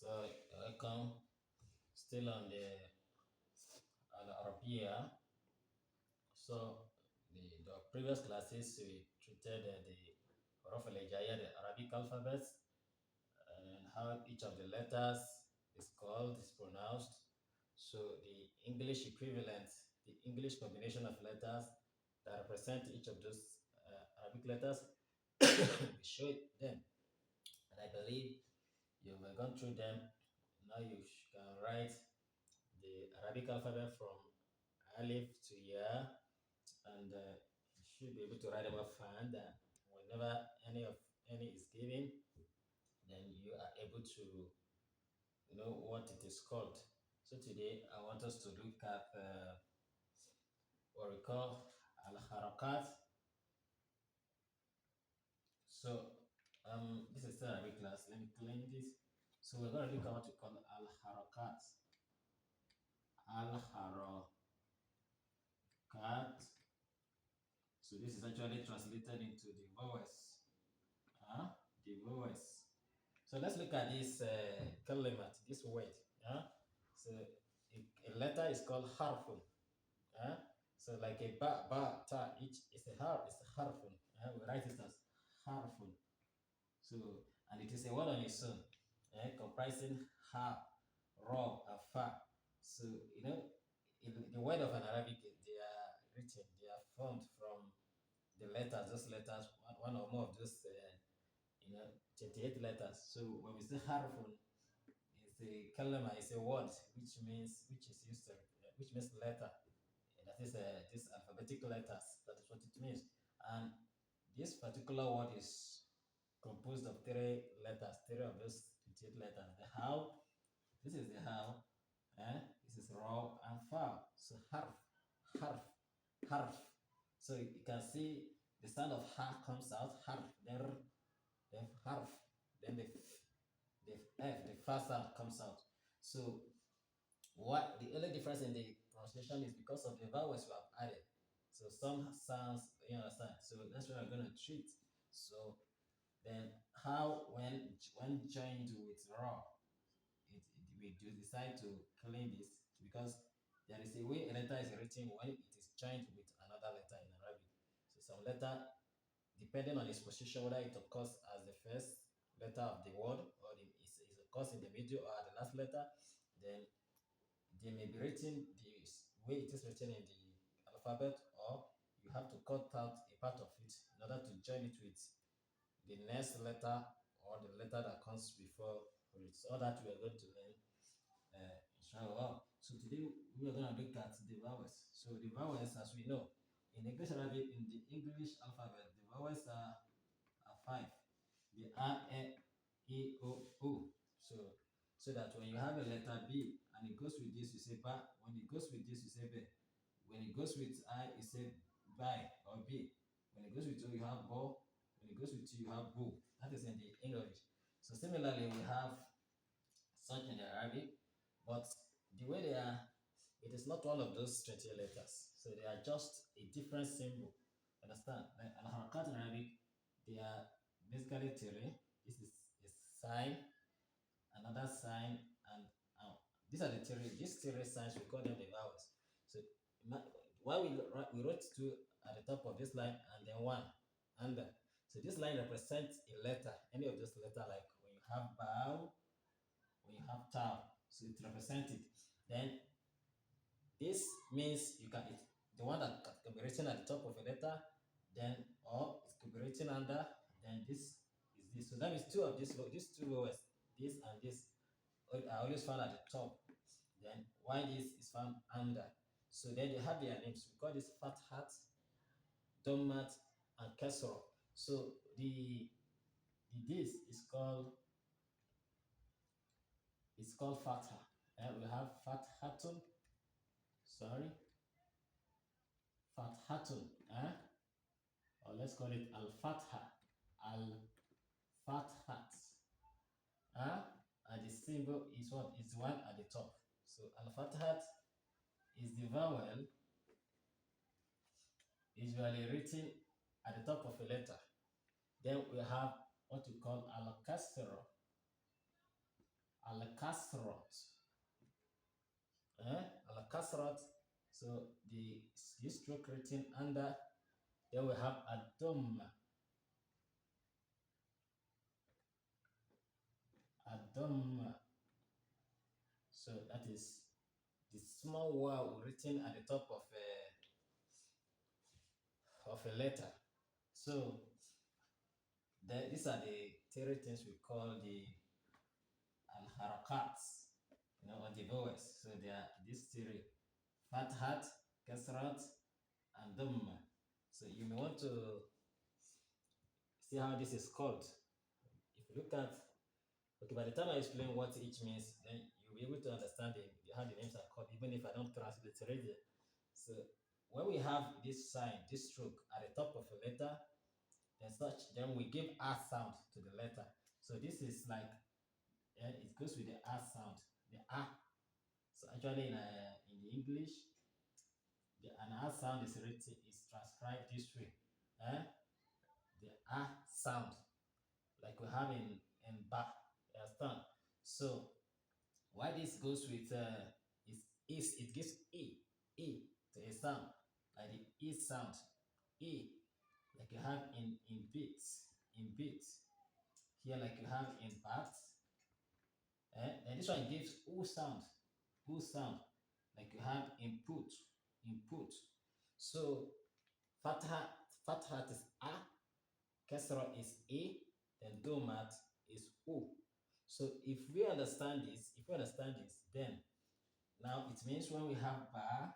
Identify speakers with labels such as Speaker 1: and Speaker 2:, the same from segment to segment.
Speaker 1: So welcome. Still on the Arabia. So the previous classes we treated the Huruf al-Hijaiyah, the Arabic alphabets, and how each of the letters is called, is pronounced. So the English equivalent, the English combination of letters that represent each of those Arabic letters, we showed them, and I believe you've gone through them. Now you can write the Arabic alphabet from Alif to Ya, and you should be able to write them offhand. Whenever any is given, then you are able to know what it is called. So today I want us to look at what we call Al-harakaat. So this is still Arabic class. Let me clean this. So we're going to look at what we call Al-harakaat. Al-harakaat. So this is actually translated into the vowels. The vowels. So let's look at this Kalmaat, this word. So a letter is called harfun. So like a ta, each is a harfun. We write it as harfun. So, and it is a word on its own, comprising ha, ra, and fa. So, in the word of an Arabic, they are written, they are formed from the letters, those letters, one or more of those, 28 letters. So when we say harfun, it's a kalama, it's a word which is used to, which means letter. That is this alphabetic letters. That is what it means. And this particular word is composed of three letters, three of those 28 letters. The how, this is the how, this is raw and fa. So harf, harf. So you can see the sound of ha comes out, harf, then harf, then the f, the fa sound comes out. So what the only difference in the pronunciation is because of the vowels we have added. So some sounds, you understand. So that's what I'm going to treat. So then how when joined with raw, we do decide to clean this because there is a way a letter is written when it is joined with another letter in Arabic. So some letter, depending on its position, whether it occurs as the first letter of the word or it occurs in the middle or at the last letter, then they may be written the way it is written in the alphabet, or you have to cut out a part of it in order to join it with the next letter or the letter that comes before it. So that we are going to learn, inshallah. So today we are going to look at the vowels. So the vowels, as we know, in English Arabic, in the English alphabet, the vowels are five. The A, E, O, U. So that when you have a letter B and it goes with this, you say ba. When it goes with this, you say be. When it goes with I, you say by or B. When it goes with O, you have bo. When it goes with T, you have boo. That is in the English. So similarly, we have such in the Arabic, but the way they are, it is not one of those 20 letters. So they are just a different symbol. Understand? Like al-harakaat in Arabic, they are basically three. This is a sign, another sign, and these are the three. These three signs, we call them the vowels. So why we wrote two at the top of this line and then one under. So this line represents a letter, any of those letters, like when you have bow, when you have tau, so it represents it. Then this means you can the one that can be written at the top of a letter, then or it could be written under, then this is this. So that means two of these two words, this and this, are always found at the top. Then why this is found under. So then they have their names. We call this Fatha, Domat, and Kasra. So the this is called Fatha. And we have Fathatun, sorry, Fathatun, or let's call it Al-Fatha, Al-Fathat, and the symbol is what is one at the top. So Al-Fathat is the vowel usually written at the top of a letter. Then we have what we call Al-Kasra. Al-kasrat. Al-kasrat. So this stroke written under. Then we have a dhamma. A dhamma. So that is the small vowel written at the top of a letter. So these are the three things we call the al-harakaat, on the vowels. So they are these three: fathat, kasrat, and dhamma. So you may want to see how this is called. If you look at, okay, by the time I explain what each means, then you'll be able to understand how the names are called, even if I don't transliterate it. So when we have this sign, this stroke at the top of a letter, then we give a sound to the letter. So this is like, it goes with the a sound, the a. So actually in the English, an a sound is transcribed this way. Eh? The a sound, like we have in ba. You understand? So why this goes with is it gives e to a sound, like the e sound, e, like you have in beats here, like you have in bat. And this one gives o sound, like you have input. So fatha fatha is a, kasra is a, then domat is o. So if we understand this, then now it means when we have ba,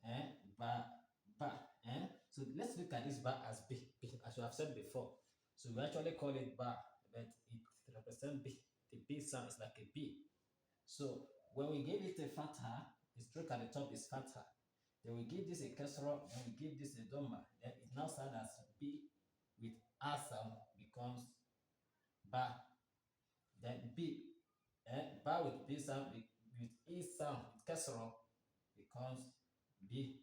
Speaker 1: eh, ba, ba, so let's look at this ba as b, as we have said before. So we actually call it ba, but it represents b. The b sound is like a b. So when we give it a fatha, the stroke at the top is fatha. Then we give this a kasra, then we give this a dhamma. Then it now stands as b with a sound becomes ba. Then b, ba with b sound with e sound with kasra becomes b.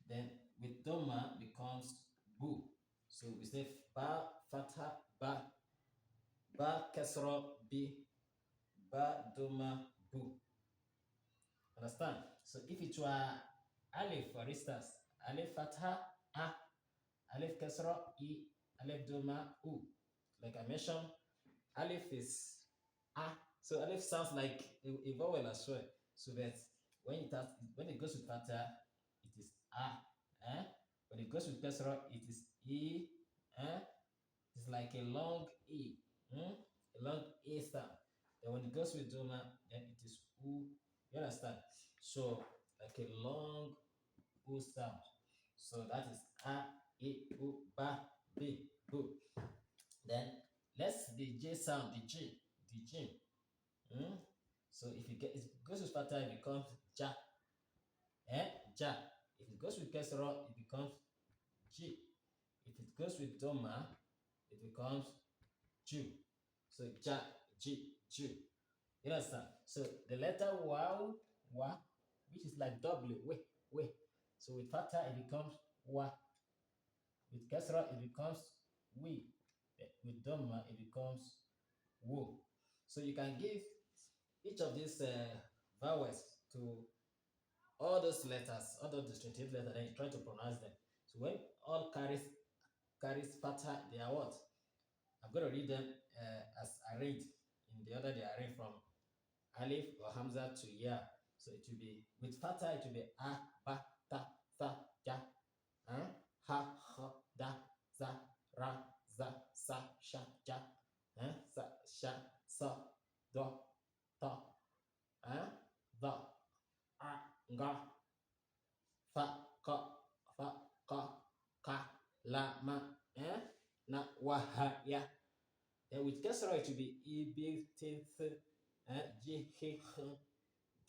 Speaker 1: Then with dhamma becomes bu. So we say ba fatha ba kasra b, ba dhamma bu. Understand? So if it were alif, for instance, alif fatha a, alif kasra e, alif doma u. Like I mentioned, alif is a. So alif sounds like a vowel as well. So that when it goes with fatha, it is a. When it goes with kasra, it is e. It's like a long e. A long e sound. Then when it goes with doma, then it is u. You understand? So like a long u sound. So that is a, e, u, ba, b, bu. Then let's the j sound, the j. So if it goes with fatha, it becomes ja, ja. If it goes with kasra, it becomes g. If it goes with doma, it becomes ju. So ja, ji, ju. You understand? So the letter wow, wa, which is like W, we. So with fatha, it becomes wa. With kasra, it becomes we. With dhamma, it becomes wo. So you can give each of these vowels to all those letters, all those distinctive letters, and you try to pronounce them. So when all carries fatha, they are what? I'm going to read them as arranged. In the order they are arranged from alif or hamza to ya. So it will be with fatha, it will be a, ba, ta, tha, ja, ha, da, za, ra, za, sa, sha, ja, sa, sha, sa, do, ta, da, a, ga, fa, fa, ka, la, ma, na, wa, ha, ya. And with kasra, it will be e, b, t, th, j, h,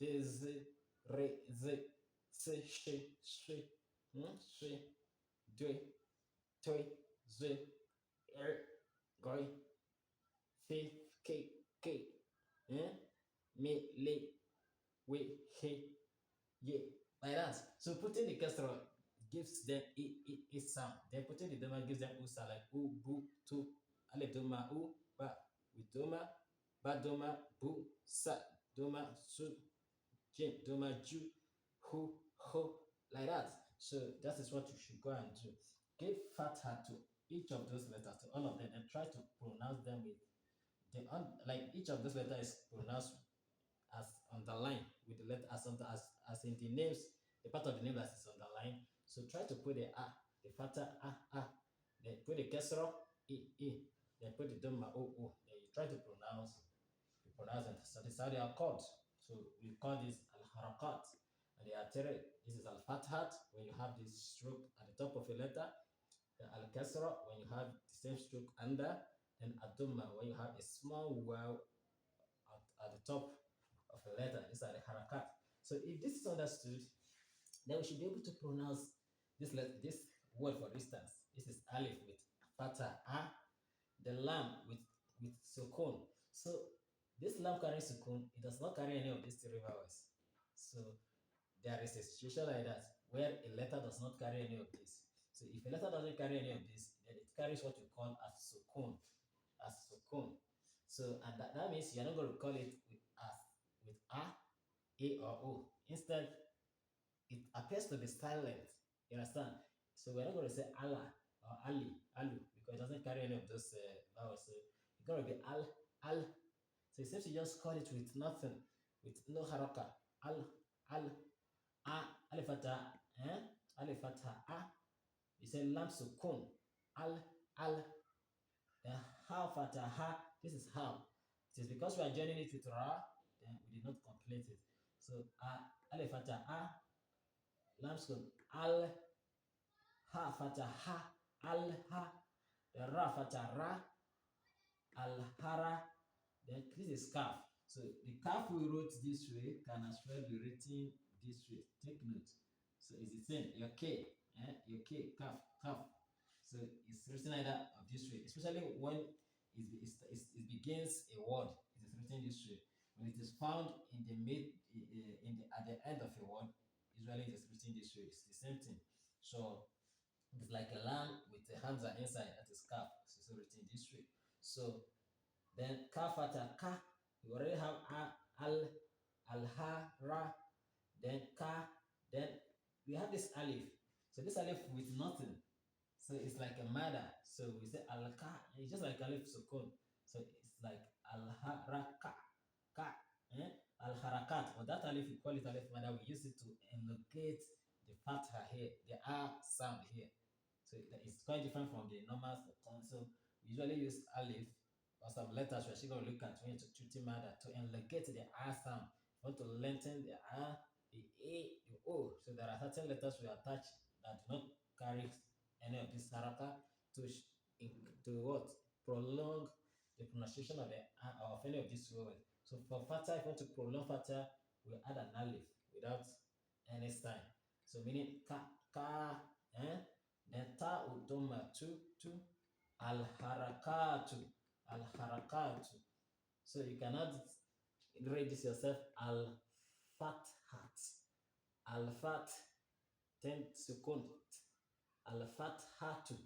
Speaker 1: d, z, re, z, s, sh, sh, dwe, toy, z, goy, fe, ke, me, le, we, he, ye. Like that. So putting the kasra gives them a sound. Then putting the doma gives them u sound, like u, bu, tu, alif doma, u, ba. With doma, Ba doma bu sa doma su jim doma ju hu ho like that. So that is what you should go and do. Give fatha to each of those letters, to all of them, and try to pronounce them with like each of those letters is pronounced as underlined with the letter as in the names, the part of the name that is underlined. So try to put the the fatha then put the kasra then put the dhamma then you try to pronounce it. So this is how they are called. So we call this al-harakaat. And they are three. This is al-fathat when you have this stroke at the top of a letter, the al-kasra when you have the same stroke under, and ad-dhamma when you have a small wow at the top of a letter. These are the harakat. So if this is understood, then we should be able to pronounce this word. For instance, this is alif with fatha the lam with sukun. So this lam carries sukun. It does not carry any of these three vowels. So there is a situation like that where a letter does not carry any of these. So if a letter doesn't carry any of this, then it carries what you call as sukun. As sukun. So and that means you're not going to call it with a or o. Instead, it appears to be silent. You understand? So we're not going to say Allah or Ali, Alu, because it doesn't carry any of those vowels. So it's going to be Al. So it seems to just call it with nothing, with no haraka. Al, Alifata, Alifata, You say lam sukun, Al, then ha fata ha. This is how. It is because we are joining it with ra, then we did not complete it. So Alifata lam sukun, Al, ha fata ha, Al ha, the ra fata ra, Al hara. Then this is calf. So the calf we wrote this way can as well be written this way. Take note. So it's the same. Your K, your K, calf. So it's written either of this way, especially when it begins a word. It is written this way. When it is found in the at the end of a word, usually it is written this way. It's the same thing. So it's like a lamb with a hamza inside. That is calf. So it's written this way. So then kafata ka, we already have al ha ra, then ka, then we have this alif. So this alif with nothing. So it's like a mother. So we say al ka, it's just like alif sukun. So it's like al haraka ka, al harakat. But that alif, we call it alif mother. We use it to elongate the fatha here, the sound here. So it's quite different from the normal sukun. So we usually use alif or some letters we're actually going to look at when you're treating mother to elongate the sound. You want to lengthen the the a, the o. So there are certain letters we attach that do not carry any of this haraka to what prolong the pronunciation of the of any of these words. So for fatha, if you want to prolong fatha, we add an alif without any sign. So meaning ka, then ta udoma tu al-harakatu, al-harakatu. So you cannot read this yourself. Al-fathat, al-fat, 10 second, al-fathatu.